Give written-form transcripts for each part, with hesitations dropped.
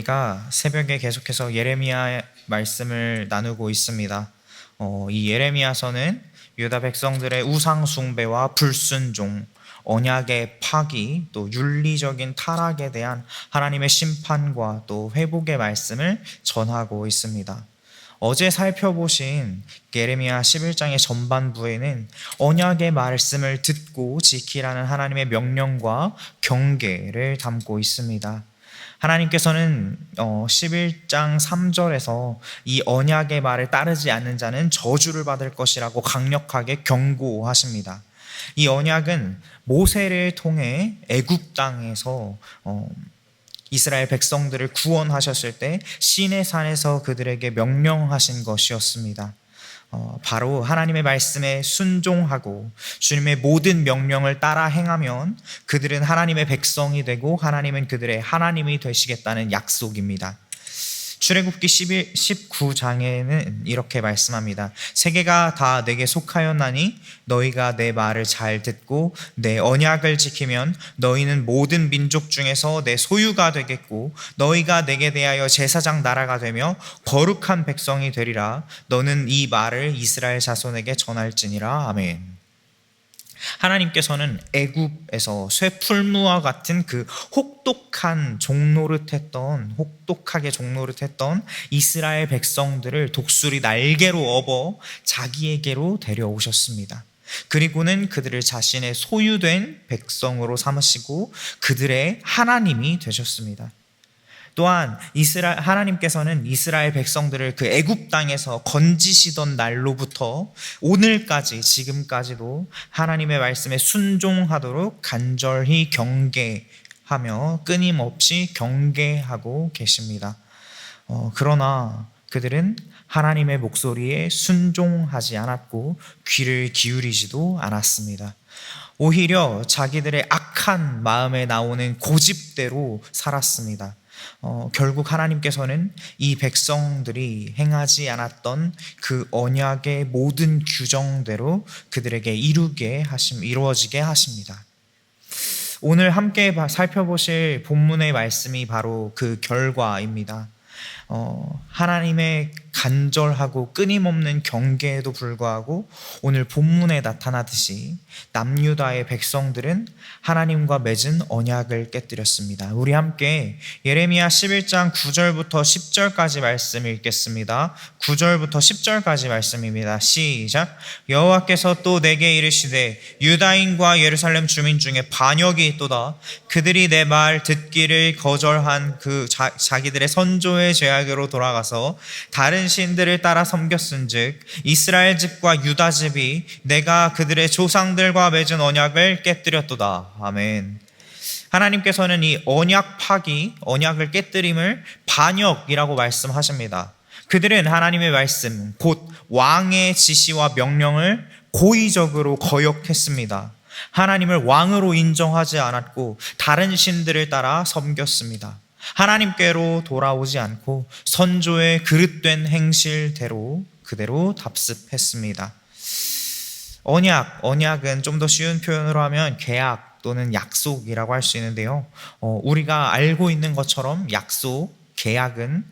우리가 새벽에 계속해서 예레미야 말씀을 나누고 있습니다. 이 예레미야서는 유다 백성들의 우상 숭배와 불순종, 언약의 파기, 또 윤리적인 타락에 대한 하나님의 심판과 또 회복의 말씀을 전하고 있습니다. 어제 살펴보신 예레미야 11장의 전반부에는 언약의 말씀을 듣고 지키라는 하나님의 명령과 경계를 담고 있습니다. 하나님께서는 11장 3절에서 이 언약의 말을 따르지 않는 자는 저주를 받을 것이라고 강력하게 경고하십니다. 이 언약은 모세를 통해 애굽 땅에서 이스라엘 백성들을 구원하셨을 때 시내 산에서 그들에게 명령하신 것이었습니다. 바로 하나님의 말씀에 순종하고 주님의 모든 명령을 따라 행하면 그들은 하나님의 백성이 되고 하나님은 그들의 하나님이 되시겠다는 약속입니다. 출애굽기 19장에는 이렇게 말씀합니다. 세계가 다 내게 속하였나니 너희가 내 말을 잘 듣고 내 언약을 지키면 너희는 모든 민족 중에서 내 소유가 되겠고 너희가 내게 대하여 제사장 나라가 되며 거룩한 백성이 되리라. 너는 이 말을 이스라엘 자손에게 전할지니라. 아멘. 하나님께서는 애굽에서 쇠풀무와 같은 그 혹독하게 종노릇했던 이스라엘 백성들을 독수리 날개로 업어 자기에게로 데려오셨습니다. 그리고는 그들을 자신의 소유된 백성으로 삼으시고 그들의 하나님이 되셨습니다. 또한 하나님께서는 이스라엘 백성들을 그 애굽 땅에서 건지시던 날로부터 오늘까지 지금까지도 하나님의 말씀에 순종하도록 간절히 경계하며 끊임없이 경계하고 계십니다. 그러나 그들은 하나님의 목소리에 순종하지 않았고 귀를 기울이지도 않았습니다. 오히려 자기들의 악한 마음에 나오는 고집대로 살았습니다. 결국 하나님께서는 이 백성들이 행하지 않았던 그 언약의 모든 규정대로 그들에게 이루어지게 하십니다. 오늘 함께 살펴보실 본문의 말씀이 바로 그 결과입니다. 하나님의 간절하고 끊임없는 경계에도 불구하고 오늘 본문에 나타나듯이 남유다의 백성들은 하나님과 맺은 언약을 깨뜨렸습니다. 우리 함께 예레미야 11장 9절부터 10절까지 말씀 읽겠습니다. 9절부터 10절까지 말씀입니다. 시작. 여호와께서 또 내게 이르시되 유다인과 예루살렘 주민 중에 반역이 있도다. 그들이 내 말 듣기를 거절한 자기들의 선조의 죄악으로 돌아가서 다른 신들을 따라 섬겼은즉 이스라엘 집과 유다 집이 내가 그들의 조상들과 맺은 언약을 깨뜨렸도다. 아멘. 하나님께서는 이 언약 파기, 언약을 깨뜨림을 반역이라고 말씀하십니다. 그들은 하나님의 말씀, 곧 왕의 지시와 명령을 고의적으로 거역했습니다. 하나님을 왕으로 인정하지 않았고 다른 신들을 따라 섬겼습니다. 하나님께로 돌아오지 않고 선조의 그릇된 행실대로 그대로 답습했습니다. 언약은 좀 더 쉬운 표현으로 하면 계약 또는 약속이라고 할 수 있는데요. 우리가 알고 있는 것처럼 약속, 계약은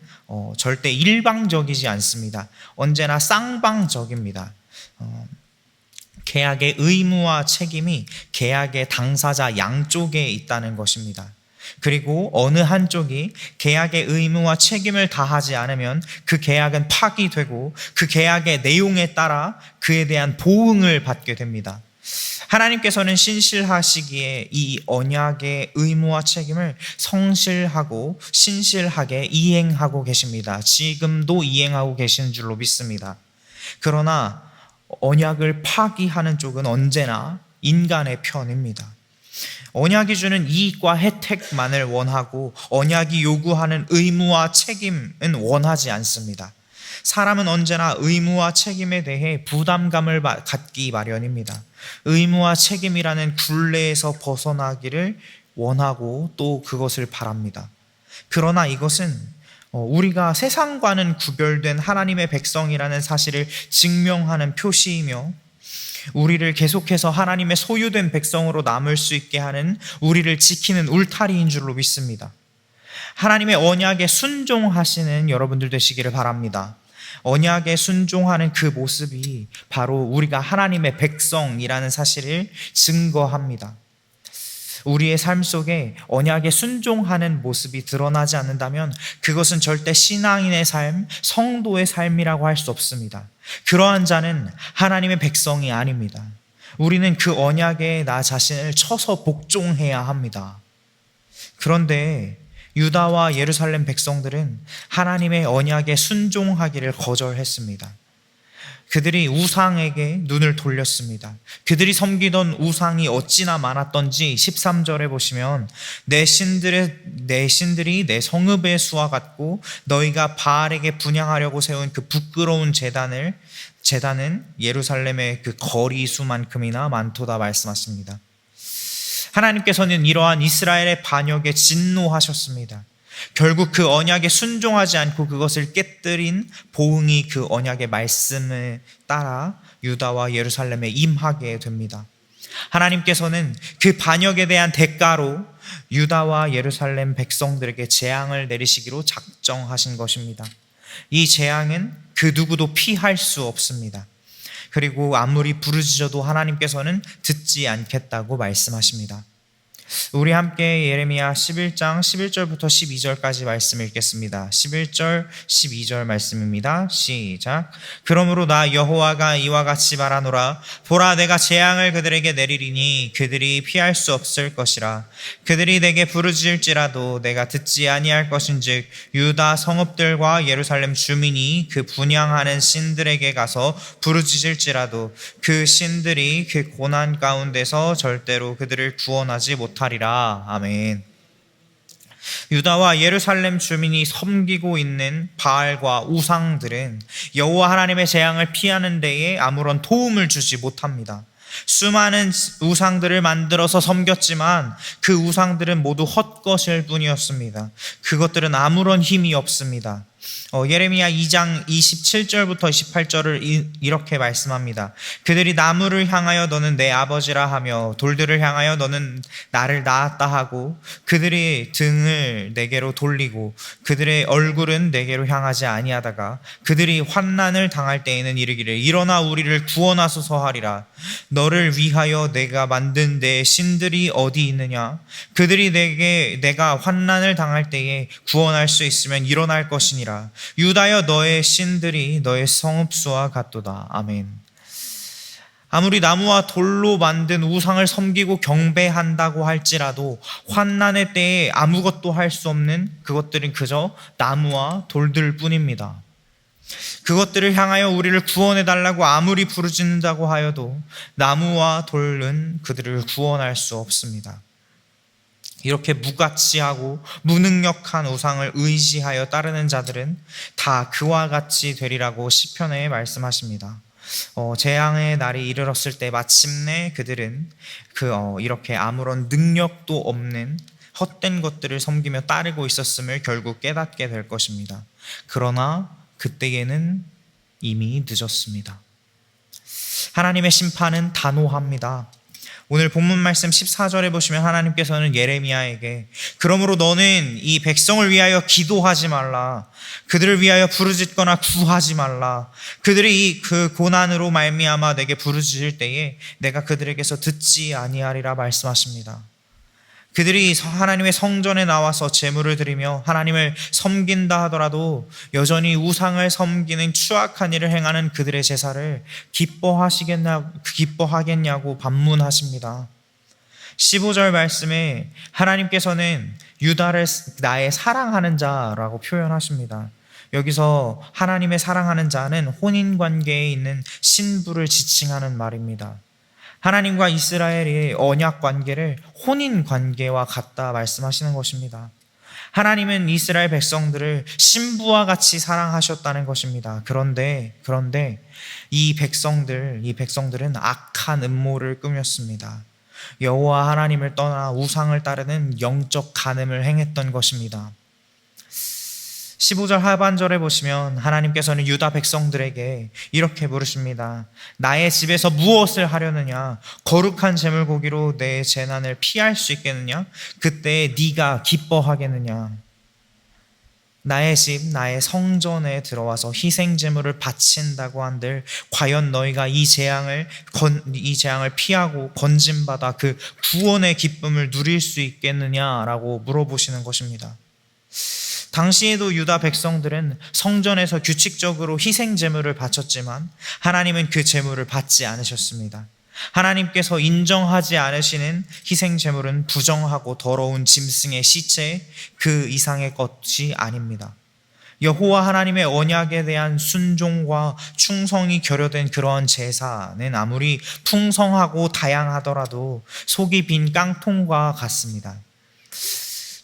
절대 일방적이지 않습니다. 언제나 쌍방적입니다. 계약의 의무와 책임이 계약의 당사자 양쪽에 있다는 것입니다. 그리고 어느 한쪽이 계약의 의무와 책임을 다하지 않으면 그 계약은 파기되고 그 계약의 내용에 따라 그에 대한 보응을 받게 됩니다. 하나님께서는 신실하시기에 이 언약의 의무와 책임을 성실하고 신실하게 이행하고 계십니다. 지금도 이행하고 계시는 줄로 믿습니다. 그러나 언약을 파기하는 쪽은 언제나 인간의 편입니다. 언약이 주는 이익과 혜택만을 원하고 언약이 요구하는 의무와 책임은 원하지 않습니다. 사람은 언제나 의무와 책임에 대해 부담감을 갖기 마련입니다. 의무와 책임이라는 굴레에서 벗어나기를 원하고 또 그것을 바랍니다. 그러나 이것은 우리가 세상과는 구별된 하나님의 백성이라는 사실을 증명하는 표시이며 우리를 계속해서 하나님의 소유된 백성으로 남을 수 있게 하는 우리를 지키는 울타리인 줄로 믿습니다. 하나님의 언약에 순종하시는 여러분들 되시기를 바랍니다. 언약에 순종하는 그 모습이 바로 우리가 하나님의 백성이라는 사실을 증거합니다. 우리의 삶 속에 언약에 순종하는 모습이 드러나지 않는다면 그것은 절대 신앙인의 삶, 성도의 삶이라고 할 수 없습니다. 그러한 자는 하나님의 백성이 아닙니다. 우리는 그 언약에 나 자신을 쳐서 복종해야 합니다. 그런데 유다와 예루살렘 백성들은 하나님의 언약에 순종하기를 거절했습니다. 그들이 우상에게 눈을 돌렸습니다. 그들이 섬기던 우상이 어찌나 많았던지 13절에 보시면 내 신들이 내 성읍의 수와 같고 너희가 바알에게 분향하려고 세운 그 부끄러운 제단은 예루살렘의 그 거리 수만큼이나 많도다 말씀하십니다. 하나님께서는 이러한 이스라엘의 반역에 진노하셨습니다. 결국 그 언약에 순종하지 않고 그것을 깨뜨린 보응이 그 언약의 말씀을 따라 유다와 예루살렘에 임하게 됩니다. 하나님께서는 그 반역에 대한 대가로 유다와 예루살렘 백성들에게 재앙을 내리시기로 작정하신 것입니다. 이 재앙은 그 누구도 피할 수 없습니다. 그리고 아무리 부르짖어도 하나님께서는 듣지 않겠다고 말씀하십니다. 우리 함께 예레미야 11장 11절부터 12절까지 말씀 읽겠습니다. 11절 12절 말씀입니다. 시작. 그러므로 나 여호와가 이와 같이 말하노라. 보라, 내가 재앙을 그들에게 내리리니 그들이 피할 수 없을 것이라. 그들이 내게 부르짖을지라도 내가 듣지 아니할 것인즉 유다 성읍들과 예루살렘 주민이 그 분향하는 신들에게 가서 부르짖을지라도 그 신들이 그 고난 가운데서 절대로 그들을 구원하지 못하리라. 아멘. 유다와 예루살렘 주민이 섬기고 있는 바알과 우상들은 여호와 하나님의 재앙을 피하는 데에 아무런 도움을 주지 못합니다. 수많은 우상들을 만들어서 섬겼지만 그 우상들은 모두 헛것일 뿐이었습니다. 그것들은 아무런 힘이 없습니다. 예레미야 2장 27절부터 28절을 이렇게 말씀합니다. 그들이 나무를 향하여 너는 내 아버지라 하며 돌들을 향하여 너는 나를 낳았다 하고 그들이 등을 내게로 돌리고 그들의 얼굴은 내게로 향하지 아니하다가 그들이 환난을 당할 때에는 이르기를 일어나 우리를 구원하소서 하리라. 너를 위하여 내가 만든 내 신들이 어디 있느냐? 그들이 내가 환난을 당할 때에 구원할 수 있으면 일어날 것이니라. 유다여, 너의 신들이 너의 성읍수와 같도다. 아멘. 아무리 나무와 돌로 만든 우상을 섬기고 경배한다고 할지라도 환난의 때에 아무것도 할 수 없는 그것들은 그저 나무와 돌들 뿐입니다. 그것들을 향하여 우리를 구원해달라고 아무리 부르짖는다고 하여도 나무와 돌은 그들을 구원할 수 없습니다. 이렇게 무가치하고 무능력한 우상을 의지하여 따르는 자들은 다 그와 같이 되리라고 시편에 말씀하십니다. 재앙의 날이 이르렀을 때 마침내 그들은 이렇게 아무런 능력도 없는 헛된 것들을 섬기며 따르고 있었음을 결국 깨닫게 될 것입니다. 그러나 그때에는 이미 늦었습니다. 하나님의 심판은 단호합니다. 오늘 본문 말씀 14절에 보시면 하나님께서는 예레미야에게 그러므로 너는 이 백성을 위하여 기도하지 말라. 그들을 위하여 부르짖거나 구하지 말라. 그들이 그 고난으로 말미암아 내게 부르짖을 때에 내가 그들에게서 듣지 아니하리라 말씀하십니다. 그들이 하나님의 성전에 나와서 제물을 드리며 하나님을 섬긴다 하더라도 여전히 우상을 섬기는 추악한 일을 행하는 그들의 제사를 기뻐하겠냐고 반문하십니다. 15절 말씀에 하나님께서는 유다를 나의 사랑하는 자라고 표현하십니다. 여기서 하나님의 사랑하는 자는 혼인관계에 있는 신부를 지칭하는 말입니다. 하나님과 이스라엘의 언약 관계를 혼인 관계와 같다 말씀하시는 것입니다. 하나님은 이스라엘 백성들을 신부와 같이 사랑하셨다는 것입니다. 그런데 이 백성들은 악한 음모를 꾸몄습니다. 여호와 하나님을 떠나 우상을 따르는 영적 간음을 행했던 것입니다. 15절 하반절에 보시면 하나님께서는 유다 백성들에게 이렇게 물으십니다. 나의 집에서 무엇을 하려느냐? 거룩한 제물고기로 내 재난을 피할 수 있겠느냐? 그때 네가 기뻐하겠느냐? 나의 집, 나의 성전에 들어와서 희생 제물을 바친다고 한들 과연 너희가 이 재앙을 피하고 건짐받아 그 구원의 기쁨을 누릴 수 있겠느냐라고 물어보시는 것입니다. 당시에도 유다 백성들은 성전에서 규칙적으로 희생 제물을 바쳤지만 하나님은 그 제물을 받지 않으셨습니다. 하나님께서 인정하지 않으시는 희생 제물은 부정하고 더러운 짐승의 시체 그 이상의 것이 아닙니다. 여호와 하나님의 언약에 대한 순종과 충성이 결여된 그러한 제사는 아무리 풍성하고 다양하더라도 속이 빈 깡통과 같습니다.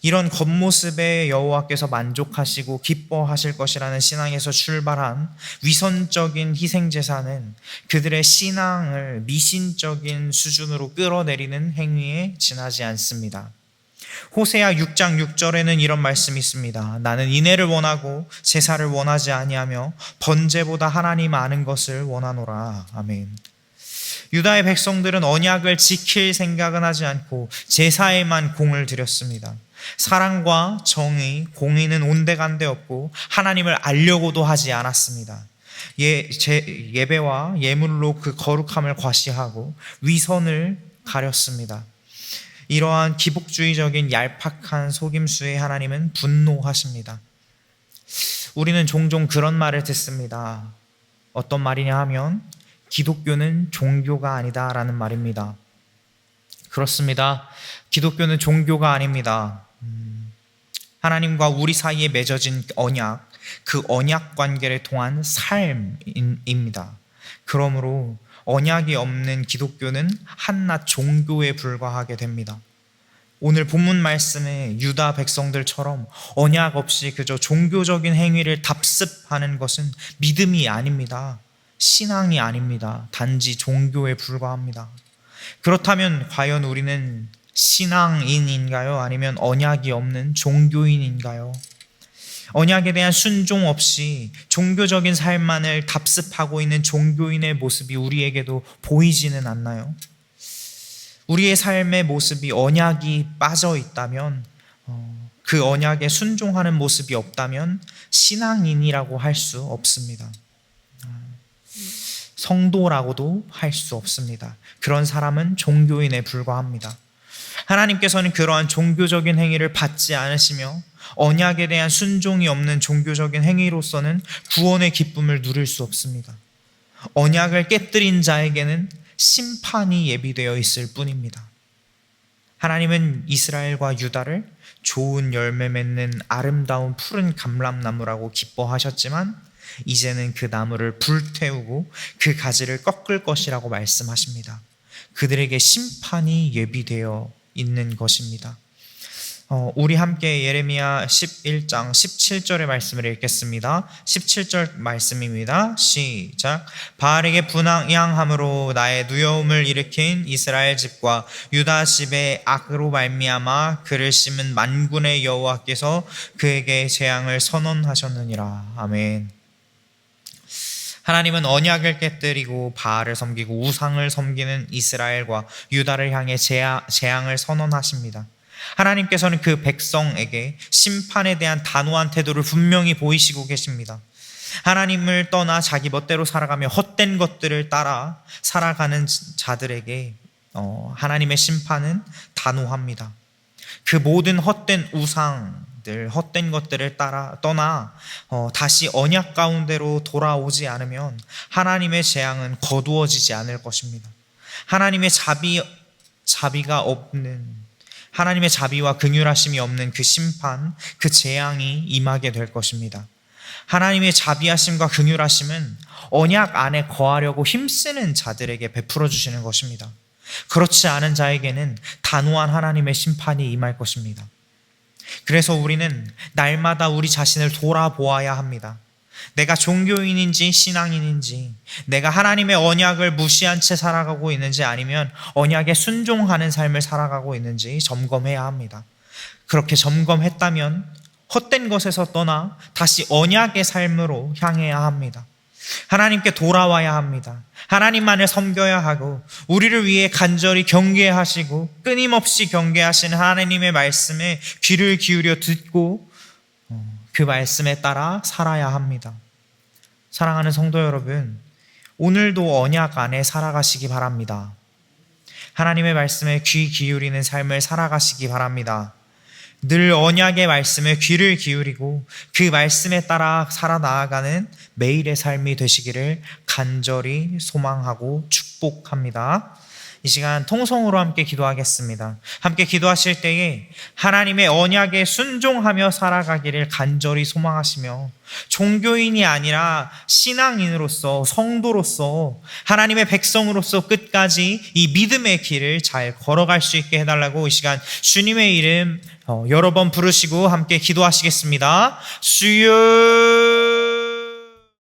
이런 겉모습에 여호와께서 만족하시고 기뻐하실 것이라는 신앙에서 출발한 위선적인 희생제사는 그들의 신앙을 미신적인 수준으로 끌어내리는 행위에 지나지 않습니다. 호세아 6장 6절에는 이런 말씀이 있습니다. 나는 인애를 원하고 제사를 원하지 아니하며 번제보다 하나님 아는 것을 원하노라. 아멘. 유다의 백성들은 언약을 지킬 생각은 하지 않고 제사에만 공을 들였습니다. 사랑과 정의, 공의는 온데간데 없고 하나님을 알려고도 하지 않았습니다. 예배와 예물로 그 거룩함을 과시하고 위선을 가렸습니다. 이러한 기복주의적인 얄팍한 속임수에 하나님은 분노하십니다. 우리는 종종 그런 말을 듣습니다. 어떤 말이냐 하면 기독교는 종교가 아니다라는 말입니다. 그렇습니다. 기독교는 종교가 아닙니다. 하나님과 우리 사이에 맺어진 언약, 그 언약 관계를 통한 삶입니다. 그러므로 언약이 없는 기독교는 한낱 종교에 불과하게 됩니다. 오늘 본문 말씀에 유다 백성들처럼 언약 없이 그저 종교적인 행위를 답습하는 것은 믿음이 아닙니다. 신앙이 아닙니다. 단지 종교에 불과합니다. 그렇다면 과연 우리는 신앙인인가요? 아니면 언약이 없는 종교인인가요? 언약에 대한 순종 없이 종교적인 삶만을 답습하고 있는 종교인의 모습이 우리에게도 보이지는 않나요? 우리의 삶의 모습이 언약이 빠져 있다면, 그 언약에 순종하는 모습이 없다면 신앙인이라고 할 수 없습니다. 성도라고도 할 수 없습니다. 그런 사람은 종교인에 불과합니다. 하나님께서는 그러한 종교적인 행위를 받지 않으시며 언약에 대한 순종이 없는 종교적인 행위로서는 구원의 기쁨을 누릴 수 없습니다. 언약을 깨뜨린 자에게는 심판이 예비되어 있을 뿐입니다. 하나님은 이스라엘과 유다를 좋은 열매 맺는 아름다운 푸른 감람나무라고 기뻐하셨지만 이제는 그 나무를 불태우고 그 가지를 꺾을 것이라고 말씀하십니다. 그들에게 심판이 예비되어 있는 것입니다. 우리 함께 예레미야 11장 17절의 말씀을 읽겠습니다. 17절 말씀입니다. 시작. 바알에게 분향함으로 나의 두려움을 일으킨 이스라엘 집과 유다 집의 악으로 말미암아 그를 심은 만군의 여호와께서 그에게 재앙을 선언하셨느니라. 아멘. 하나님은 언약을 깨뜨리고 바알을 섬기고 우상을 섬기는 이스라엘과 유다를 향해 재앙을 선언하십니다. 하나님께서는 그 백성에게 심판에 대한 단호한 태도를 분명히 보이시고 계십니다. 하나님을 떠나 자기 멋대로 살아가며 헛된 것들을 따라 살아가는 자들에게 하나님의 심판은 단호합니다. 그 모든 헛된 우상들, 헛된 것들을 떠나 다시 언약 가운데로 돌아오지 않으면 하나님의 재앙은 거두어지지 않을 것입니다. 하나님의 자비가 없는, 하나님의 자비와 긍휼하심이 없는 그 심판, 그 재앙이 임하게 될 것입니다. 하나님의 자비하심과 긍휼하심은 언약 안에 거하려고 힘쓰는 자들에게 베풀어 주시는 것입니다. 그렇지 않은 자에게는 단호한 하나님의 심판이 임할 것입니다. 그래서 우리는 날마다 우리 자신을 돌아보아야 합니다. 내가 종교인인지 신앙인인지, 내가 하나님의 언약을 무시한 채 살아가고 있는지 아니면 언약에 순종하는 삶을 살아가고 있는지 점검해야 합니다. 그렇게 점검했다면 헛된 것에서 떠나 다시 언약의 삶으로 향해야 합니다. 하나님께 돌아와야 합니다. 하나님만을 섬겨야 하고 우리를 위해 간절히 경계하시고 끊임없이 경계하시는 하나님의 말씀에 귀를 기울여 듣고 그 말씀에 따라 살아야 합니다. 사랑하는 성도 여러분, 오늘도 언약 안에 살아가시기 바랍니다. 하나님의 말씀에 귀 기울이는 삶을 살아가시기 바랍니다. 늘 언약의 말씀에 귀를 기울이고 그 말씀에 따라 살아나아가는 매일의 삶이 되시기를 간절히 소망하고 축복합니다. 이 시간 통성으로 함께 기도하겠습니다. 함께 기도하실 때에 하나님의 언약에 순종하며 살아가기를 간절히 소망하시며 종교인이 아니라 신앙인으로서 성도로서 하나님의 백성으로서 끝까지 이 믿음의 길을 잘 걸어갈 수 있게 해달라고 이 시간 주님의 이름 여러 번 부르시고 함께 기도하시겠습니다. 주여